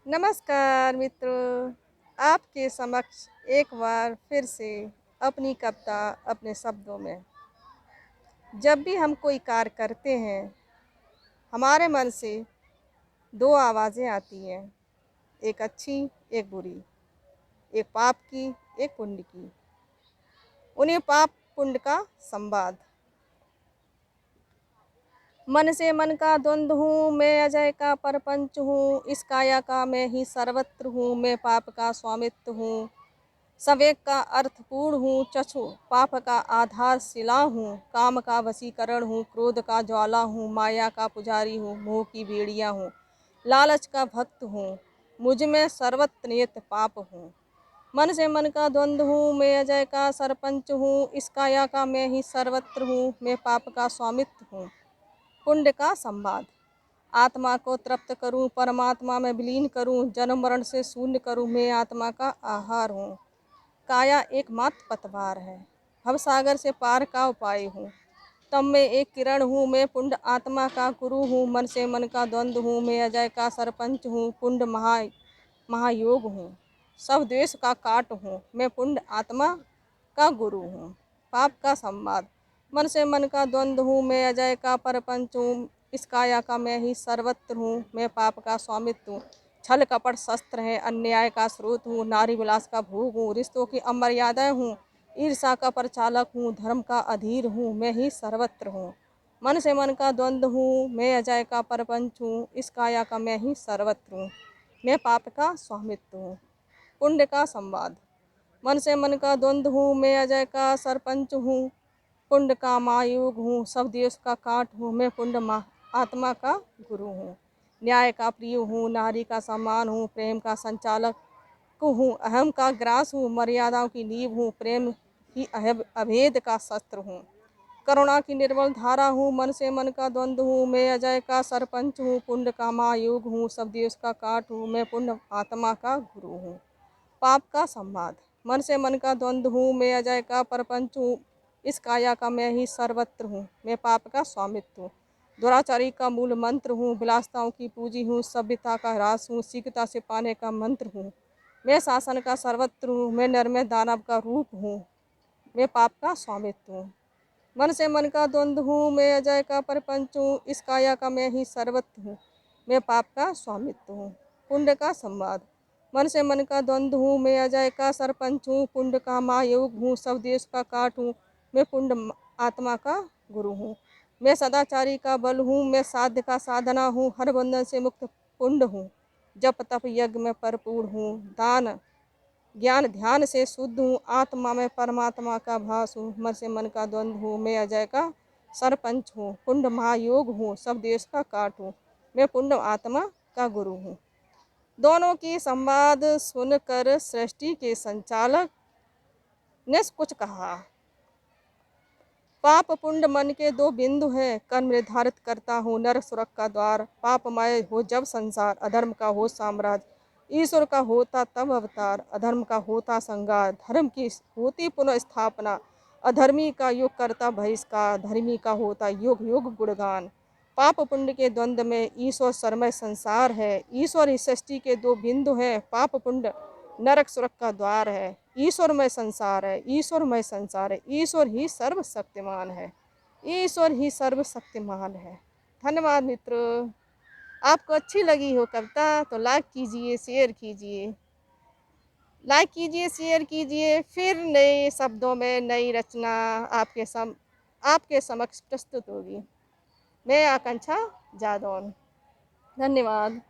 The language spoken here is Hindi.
नमस्कार मित्रों, आपके समक्ष एक बार फिर से अपनी कविता अपने शब्दों में। जब भी हम कोई कार्य करते हैं, हमारे मन से दो आवाज़ें आती हैं, एक अच्छी, एक बुरी, एक पाप की, एक पुण्य की। उन्हीं पाप पुण्य का संवाद। मन से मन का द्वंद्व हूँ, मैं अजय का परपंच हूँ, इस काया का मैं ही सर्वत्र हूँ, मैं पाप का स्वामित्व हूँ। सवेग का अर्थपूर्ण हूँ, चक्षु पाप का आधार शिला हूँ, काम का वशीकरण हूँ, क्रोध का ज्वाला हूँ, माया का पुजारी हूँ, मोह की बेड़िया हूँ, लालच का भक्त हूँ, मुझ में सर्वत्र नियत पाप हूँ। मन से मन का द्वंद्व हूँ, मैं अजय का सरपंच हूँ, इस काया का मैं ही सर्वत्र हूँ, मैं पाप का स्वामित्व हूँ। पुण्य का संवाद। आत्मा को तृप्त करूँ, परमात्मा में विलीन करूँ, जन्म मरण से शून्य करूँ, मैं आत्मा का आहार हूँ। काया एकमात्र पतवार है, भवसागर से पार का उपाय हूँ। तब मैं एक किरण हूँ, मैं पुण्य आत्मा का गुरु हूँ। मन से मन का द्वंद्व हूँ, मैं अजय का सरपंच हूँ, पुण्य महायोग हूँ। सब द्वेष का काट हूँ, मैं पुण्य आत्मा का गुरु हूँ। पाप का संवाद। मन से मन का द्वंद्व हूँ, मैं अजय का परपंच हूँ, इस काया का मैं ही सर्वत्र हूँ, मैं पाप का स्वामित्व हूँ। छल कपट शस्त्र है, अन्याय का स्रोत हूँ, नारी विलास का भोग हूँ, रिश्तों की अमर्यादा हूँ, ईर्षा का प्रचालक हूँ, धर्म का अधीर हूँ, मैं ही सर्वत्र हूँ। मन से मन का द्वंद्व हूँ, मैं अजय का परपंच हूँ, इस काया का मैं ही सर्वत्र हूँ, मैं पाप का स्वामित्व हूँ। पुण्य का संवाद। मन से मन का द्वंद्व हूँ, मैं अजय का सरपंच हूँ, पुण्य का महायोग हूँ, सब देश का काट हूँ, मैं पुण्य आत्मा का गुरु हूँ। न्याय का प्रिय हूँ, नारी का सम्मान हूँ, प्रेम का संचालक हूँ, अहम का ग्रास हूँ, मर्यादाओं की नींव हूँ, प्रेम ही अभेद का शस्त्र हूँ। करुणा की निर्मल धारा हूँ, मन से मन का द्वंद्व हूँ, मैं अजय का सरपंच हूँ, पुण्य का महायोग हूँ, सब देश का काट हूँ, मैं पुण्य आत्मा का गुरु हूँ। पाप का संवाद। मन से मन का द्वंद्व हूँ, मैं अजय का परपंच हूँ, इस काया का मैं ही सर्वत्र हूँ, मैं पाप का स्वामित्व हूँ। दुराचारी का मूल मंत्र हूँ, विलासताओं की पूजी हूँ, सभ्यता का ह्रास हूँ, शीघ्रता से पाने का मंत्र हूँ, मैं शासन का सर्वत्र हूँ, मैं नर में दानव का रूप हूँ, मैं पाप का स्वामित्व हूँ। मन से मन का द्वंद्व हूँ, मैं अजय का परपंच हूँ, इस काया का मैं ही सर्वत्र हूँ, मैं पाप का स्वामित्व हूँ। पुण्य का संवाद। मन से मन का द्वंद्व हूँ, मैं अजय का सरपंच हूँ, पुण्य का महायोग हूँ, सब देश का काट हूँ, मैं पुण्य आत्मा का गुरु हूँ। मैं सदाचारी का बल हूँ, मैं साध्य का साधना हूँ, हर बंधन से मुक्त पुण्य हूँ, जप तप यज्ञ में भरपूर हूँ, दान ज्ञान ध्यान से शुद्ध हूँ, आत्मा में परमात्मा का भास हूँ। मन से मन का द्वंद्व हूँ, मैं अजय का सरपंच हूँ, पुण्य महायोग हूँ, सब देश का काट हूँ, मैं पुण्य आत्मा का गुरु हूँ। दोनों की संवाद सुनकर सृष्टि के संचालक ने कुछ कहा। पाप पुण्य मन के दो बिंदु हैं, कर्म निर्धारित करता हूँ, नरक स्वर्ग का द्वार। पापमय हो जब संसार, अधर्म का हो साम्राज्य, ईश्वर का होता तब अवतार, अधर्म का होता संगार, धर्म की होती पुनः स्थापना, अधर्मी का योग करता बहिष्कार, धर्मी का होता योग योग गुणगान। पाप पुण्य के द्वंद्व में ईश्वर सरमय संसार है, ईश्वर ही सृष्टि के दो बिंदु हैं, पाप पुण्य नरक स्वर्ग का द्वार है, ईश्वरमय संसार है, ईश्वरमय संसार है, ईश्वर ही सर्वशक्तिमान है, ईश्वर ही सर्वशक्तिमान है। धन्यवाद मित्रों। आपको अच्छी लगी हो कविता तो लाइक कीजिए, शेयर कीजिए, लाइक कीजिए, शेयर कीजिए। फिर नए शब्दों में नई रचना आपके समक्ष प्रस्तुत होगी। मैं आकांक्षा जादौन। धन्यवाद।